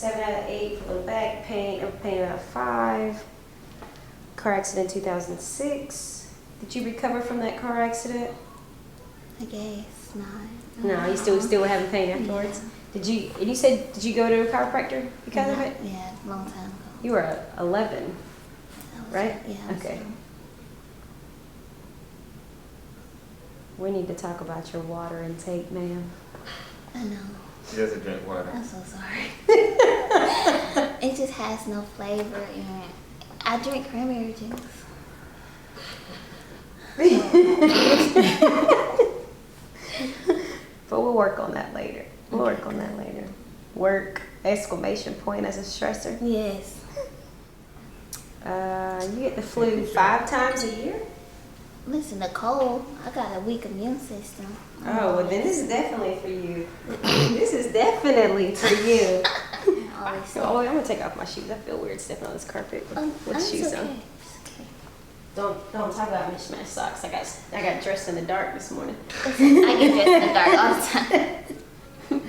7 out of 8 for low back pain, upper pain out of 5. Car accident 2006. Did you recover from that car accident? I guess not. No, you still having pain afterwards? Yeah. Did you go to a chiropractor because of it? Yeah, a long time ago. You were 11, right? Yeah. Okay. We need to talk about your water intake, ma'am. I know. She doesn't drink water. I'm so sorry. It just has no flavor, and I drink cranberry juice. But we'll work on that later. Work, exclamation point as a stressor. Yes. You get the flu 5 times a year? Listen, Nicole, I got a weak immune system. Oh, well then this is definitely for you. This is definitely for you. Oh, I'm gonna take off my shoes. I feel weird stepping on this carpet with shoes on. Okay. Don't talk about mismatched socks. I got dressed in the dark this morning. I get dressed in the dark all the time.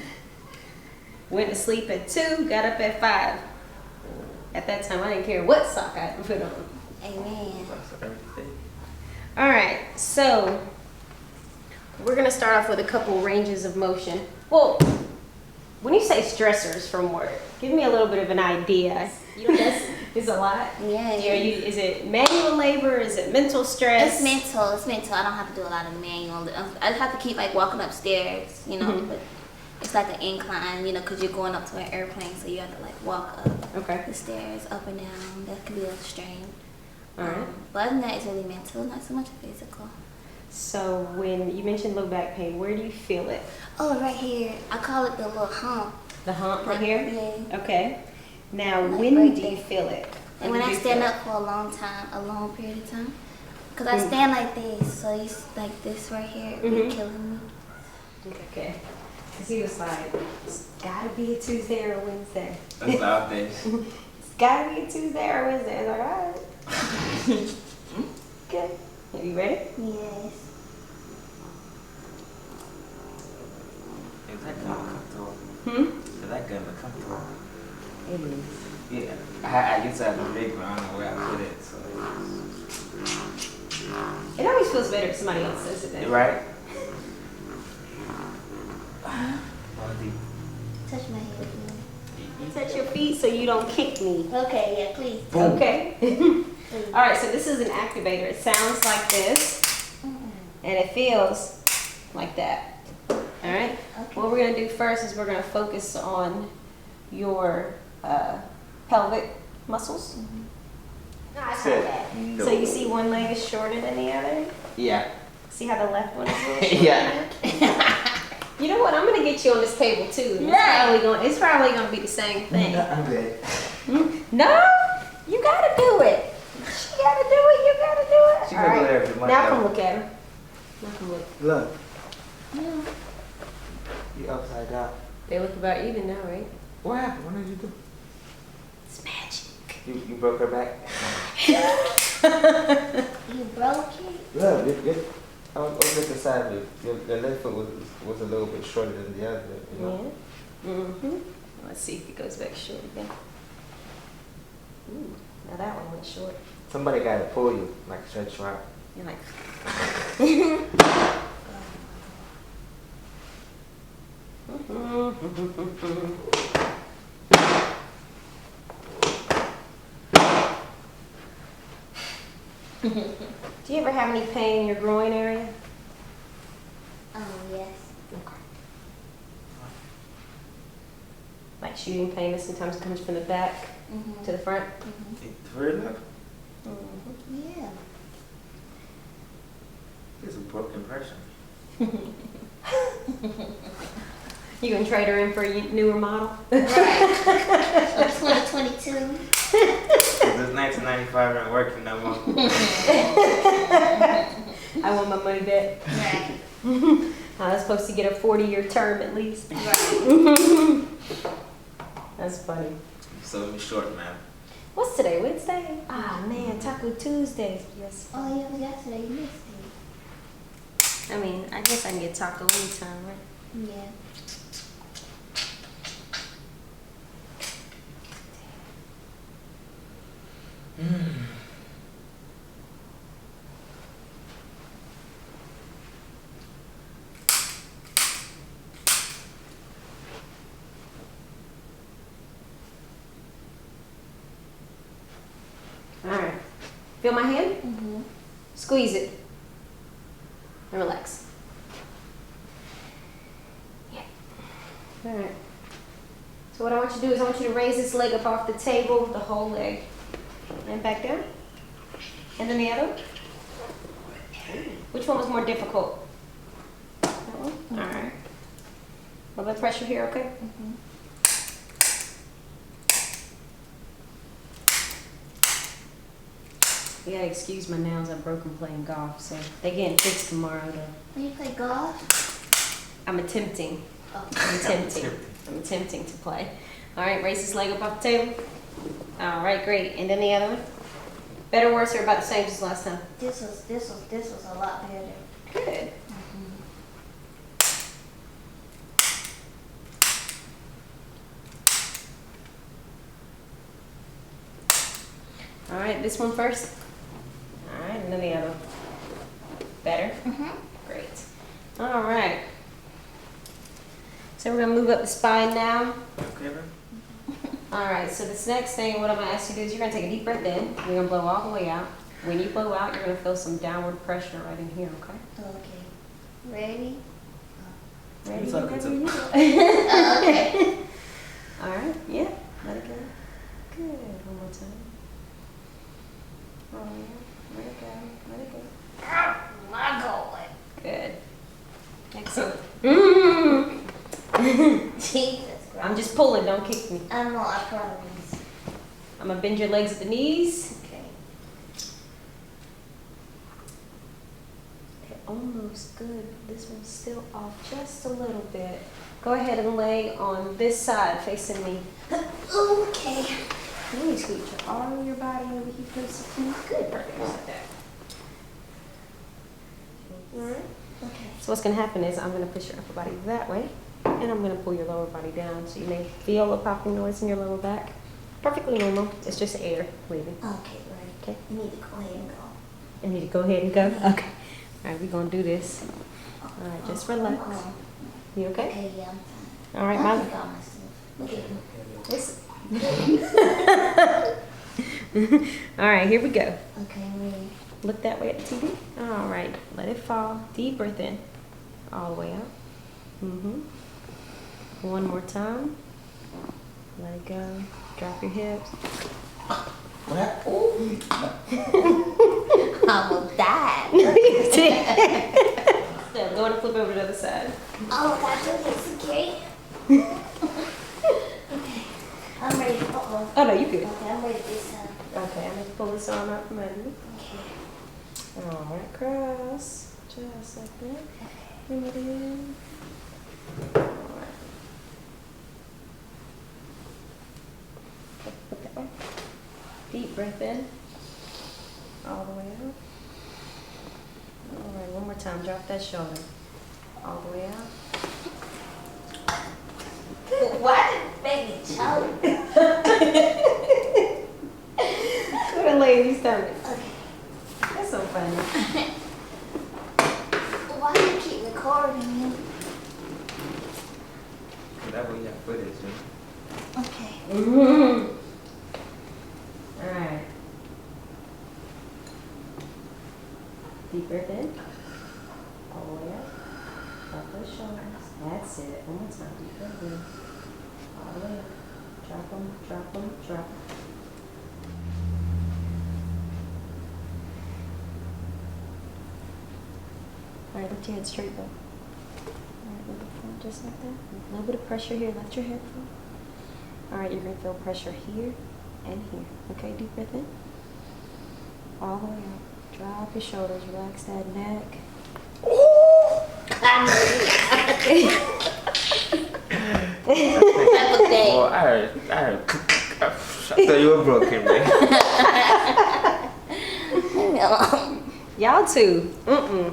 Went to sleep at 2, got up at 5. At that time, I didn't care what sock I put on. Amen. All right, so we're gonna start off with a couple ranges of motion. Well, when you say stressors from work, give me a little bit of an idea. It's a lot. Yeah. Is it manual labor? Is it mental stress? It's mental. I don't have to do a lot of manual. I have to keep like walking upstairs, but it's like an incline, because you're going up to an airplane, so you have to like walk up the stairs, up and down. That can be a strain. All right. But other than that, it's really mental, not so much physical. So when you mentioned low back pain, where do you feel it? Oh, right here. I call it the little hump. The hump right here? Yeah. Okay. Now, Like when right do you there. feel it? And when I stand up for a long period of time. Because I stand like this, so you like this right here, it's killing me. Okay. Because he was like, it's got to be a Tuesday or a Wednesday. That's our days. It's got to be a Tuesday or a Wednesday. I was like, all right. Okay. Are you ready? Yes. Is that gun comfortable? Is that gun comfortable? It is. Yeah. I used to have a big one. I don't know where I put it. So. It always feels better if somebody else says it then. Right? Touch my head. Touch your feet so you don't kick me. Okay, yeah, please. Boom. Okay. All right, so this is an activator. It sounds like this, and it feels like that. All right? Okay. What we're going to do first is we're going to focus on your pelvic muscles. No, I saw that. No. So you see one leg is shorter than the other? Yeah. See how the left one is a little shorter? Yeah. You know what? I'm going to get you on this table, too. It's probably going to be the same thing. I'm good. No, you gotta do it. She gotta do it. You gotta do it. She All gonna do right. it every month. Now come look at her. Now come look. Look. Yeah. You upside down. They look about even now, right? What happened? What did you do? It's magic. You broke her back? You broke it? Look, I was over the side of you. Your left foot was a little bit shorter than the other. Yeah. Mm-hmm. Let's see if it goes back short again. Ooh, now that one went short. Somebody got to pull you, like stretch you out. You're like. Do you ever have any pain in your groin area? Yes. Okay. Like shooting pain that sometimes comes from the back to the front? Really? Yeah. It's a broken person. You gonna trade her in for a newer model? Right. So 2022. This 1995 ain't working no more. I want my money back. Right. I was supposed to get a 40-year term at least. Right. That's funny. You sold me short, man. What's today? Wednesday? Ah man, Taco Tuesdays. Yes. Oh, yeah, it was yesterday. You missed I mean, I guess I can get taco anytime, right? it. Yeah. Feel my hand? Mm-hmm. Squeeze it. And relax. Yeah. All right. So what I want you to do is I want you to raise this leg up off the table, the whole leg. And back down. And then the other one. Which one was more difficult? That one? Mm-hmm. All right. A little bit of pressure here, okay? Mm-hmm. You gotta excuse my nails. I broke them playing golf, so they getting fixed tomorrow though. When you play golf? I'm attempting. Oh. I'm attempting to play. All right, raise this leg up off the table. All right, great. And then the other one. Better, or worse, or about the same as last time? This was a lot better. Good. All right, this one first. All right, and then the other. Better? Mm-hmm. Great. All right. So we're gonna move up the spine now. Okay, bro. All right, so this next thing, what I'm gonna ask you to do is you're gonna take a deep breath in. You're gonna blow all the way out. When you blow out, you're gonna feel some downward pressure right in here, okay? Okay. Ready? Ready? It's okay. Okay. All right, yeah, let it go. Good, one more time. Oh, yeah, let it go, let it go. My God. Good. Excellent. Jesus Christ. I'm just pulling, don't kick me. I don't know, I promise. I'm gonna bend your legs at the knees. Okay. Okay, almost good. This one's still off just a little bit. Go ahead and lay on this side facing me. Okay. Really scoot your arm of your body over here close to me. Good, perfect. Just like that. Alright. Okay. So what's gonna happen is I'm gonna push your upper body that way, and I'm gonna pull your lower body down. So you may feel a popping noise in your lower back. Perfectly normal. It's just air leaving. Okay, right. Okay. You need to go ahead and go. I need to go ahead and go? Okay. Alright, we're gonna do this. Alright, just relax. You okay? Okay, yeah, I'm fine. Alright, I my forgot myself. Look at me. This. Alright, here we go. Okay, I'm ready. Look that way at the TV. Alright, let it fall. Deep breath in. All the way out. One more time. Let it go. Drop your hips. What happened? I will die. You did. So go and flip over to the other side. Oh, I got this, okay? Okay. I'm ready. Uh-oh. Oh no, you good. Okay, I'm ready this time. Okay, I'm gonna pull this arm out from under you. Okay. Alright, cross. Just like that. Bring it in. Alright. Put that way. Deep breath in. All the way out. Alright, one more time. Drop that shoulder. All the way out. Why did baby choke? Put a lady's stomach. Okay. That's so funny. Why do you keep recording me? That way you have footage, man. Okay. Alright. Deep breath in. All the way up. Drop those shoulders. That's it. One more time. Deep breath in. All the way up. Drop them, drop them, drop them. Alright, lift your head straight though. Alright, let it fall just like that. A little bit of pressure here. Let your head fall. Alright, you're going to feel pressure here and here. Okay, deep breath in. All the way up. Drop your shoulders. Relax that neck. Well, I thought you were broken, man. Y'all too. Yeah,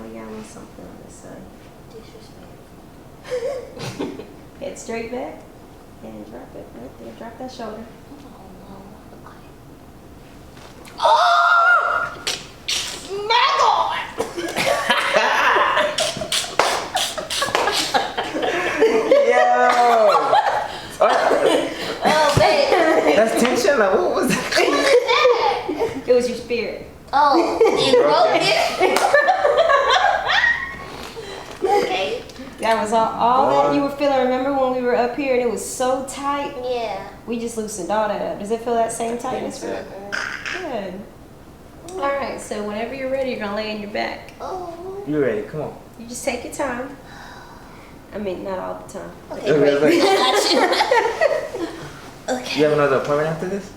we got one something on this side. Disrespect. Head straight back and drop it right there. Drop that shoulder. Oh! My God! Yo! Oh, baby. That's tension saying, like, what was that? It was your spirit. Oh, it broke it. Okay. That was all that you were feeling. Remember when we were up here and it was so tight? Yeah. We just loosened all that up. Does it feel that same tightness? Yeah. Good. All right, so whenever you're ready, you're gonna lay on your back. Oh. You ready? Come on. You just take your time. I mean, not all the time. Okay, Okay, great. okay. I got you. Okay. You have another appointment after this?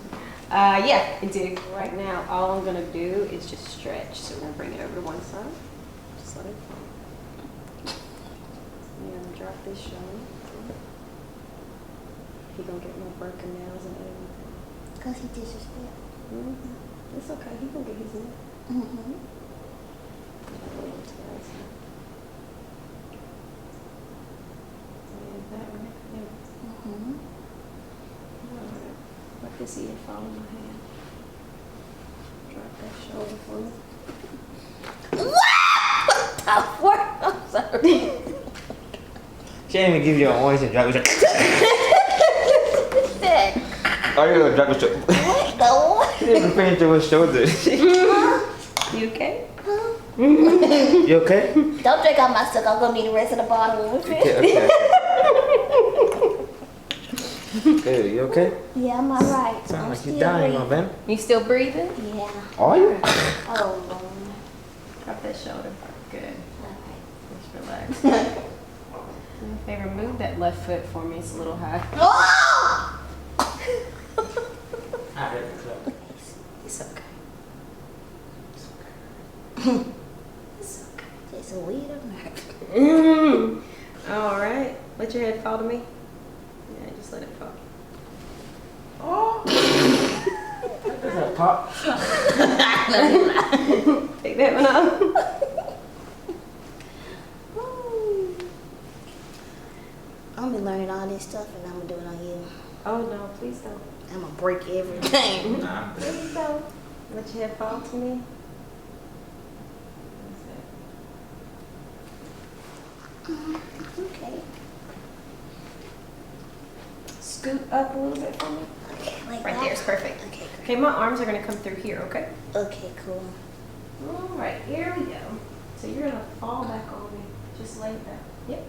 Yeah, I do. Right now, all I'm gonna do is just stretch. So we're gonna bring it over to one side. Just let it fall. You're gonna drop this shoulder. He gonna get more broken nails and everything. Because he disrespect. It's okay. He gonna get his nails. Mm-hmm. Mm-hmm. Let this ear fall in my hand. Drop that shoulder for me. What? I'm sorry. She didn't even give you an orange and drop your shoulder. That. Are you gonna drop your shoulder? What? The what? She didn't even finish your shoulder. You okay? You okay? Don't drink out my stuff. I'm gonna need the rest of the bottle when we finish. Okay. Hey, you okay? Yeah, I'm alright. Sound I'm like still you're dying, my breathing. man. You still breathing? Yeah. Are you? Oh, Lord. Drop that shoulder. Good. Alright. Just relax. Do me a favor, move that left foot for me. It's a little high. Oh! I heard the club. It's okay. It's okay. It's a weird American. All right. Let your head fall to me. Yeah, just let it fall. Oh! Does that pop? Take that one off. I'm gonna be learning all this stuff and I'm gonna do it on you. Oh no, please don't. I'm gonna break everything. Nah. Please don't. Let your head fall to me. Okay. Scoot up a little bit for me. Okay, like Right that? there is perfect. Okay, great. Okay, my arms are gonna come through here, okay? Okay, cool. All right, here we go. So you're gonna fall back on me. Just lay it down. Yep.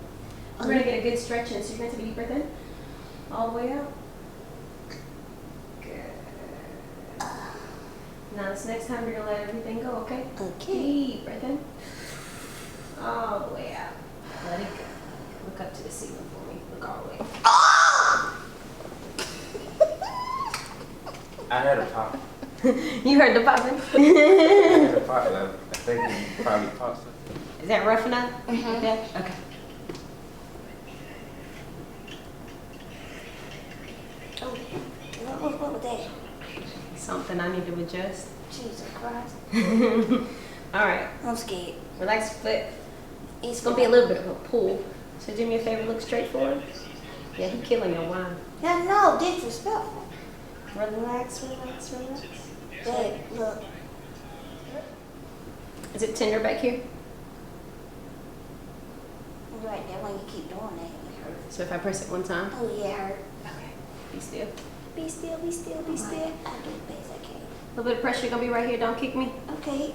We're gonna get a good stretch in. So you're gonna take a deep breath in. All the way out. Good. Now this next time you're gonna let everything go, okay? Okay. Deep breath in. All the way out. Let it go. Look up to the ceiling for me. Look all the way. I heard a pop. You heard the popping? I heard a pop. I think you probably popped something. Is that rough enough? Mhm. Yeah? Okay. Oh, what was that? Something I need to adjust. Jesus Christ. All right. I'm scared. Relax your foot. It's It's gonna be a little bit of a pull. So do me a favor, look straight forward. Yeah, he killing your wine. Yeah, no, disrespectful. Relax, relax, relax. Babe, look. Is it tender back here? Right there when you keep doing that, it hurts. So if I press it one time. Oh, yeah, it hurt. Okay. Be still. Be still, be still, be still. I'll do the best I can. A little bit of pressure gonna be right here. Don't kick me. Okay.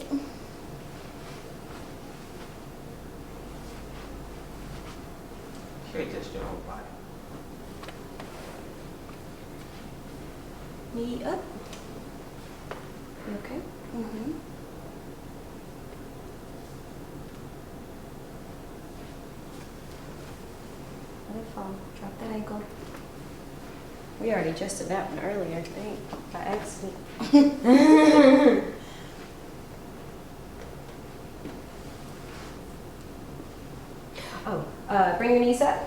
She just your whole body. Knee up. You okay? Mm-hmm. Let it fall. Drop that ankle. We already adjusted that one earlier, I think, by accident. Bring your knees up.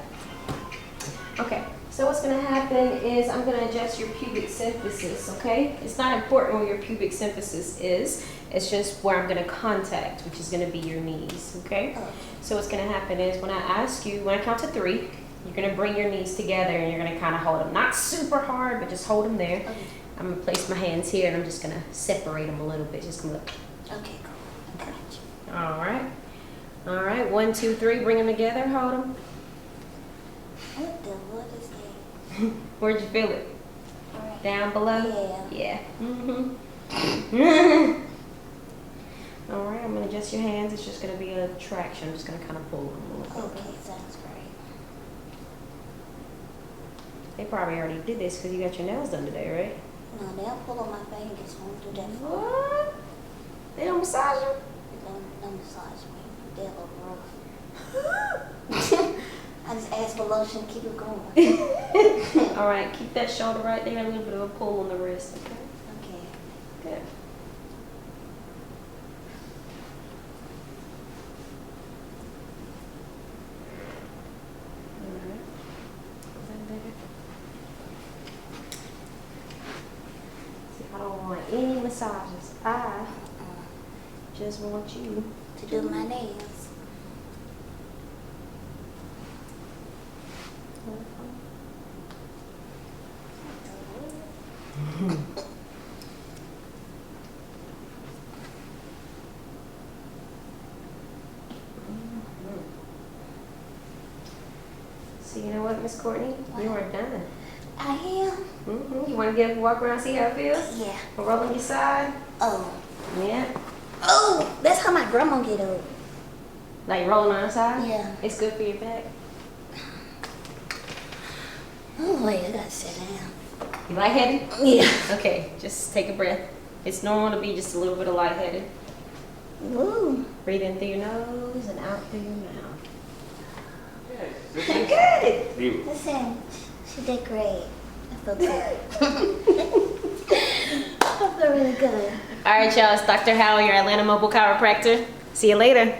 Okay, so what's gonna happen is I'm gonna adjust your pubic symphysis, okay? It's not important where your pubic symphysis is, it's just where I'm gonna contact, which is gonna be your knees, okay? So what's gonna happen is when I ask you, when I count to 3, you're gonna bring your knees together and you're gonna kind of hold them, not super hard, but just hold them there. Okay. I'm gonna place my hands here and I'm just gonna separate them a little bit, just gonna look. Okay, cool. I got you. All right. All right, 1, 2, 3, bring them together, hold them. What the what is that? Where'd you feel it? All right Down below? Yeah. Yeah. All right, I'm gonna adjust your hands. It's just gonna be a traction. I'm just gonna kind of pull them a little bit. Okay, sounds great. They probably already did this because you got your nails done today, right? No, they'll pull on my fingers. Won't do that for me. What? They don't massage you? Don't massage me. They're a little rough. I just asked for lotion. Keep it going. All right, keep that shoulder right there. A little bit of a pull on the wrist, okay? Okay. Good. All right. Is that better? See, I don't want any massages. I just want you To do my nails. So you know what, Miss Courtney? You are done. I am? You want to get a walk around, see how it feels? Yeah. Roll on your side? Oh. Yeah. Oh, that's how my grandma get up. Like rolling on the side? Yeah. It's good for your back. Oh, wait, I gotta sit down. You lightheaded? Yeah. Okay, just take a breath. It's normal to be just a little bit of lightheaded. Woo. Breathe in through your nose and out through your mouth. Yes. Good. Listen, she did great. I feel good. I feel really good. All right, y'all. It's Dr. Howell, your Atlanta mobile chiropractor. See you later.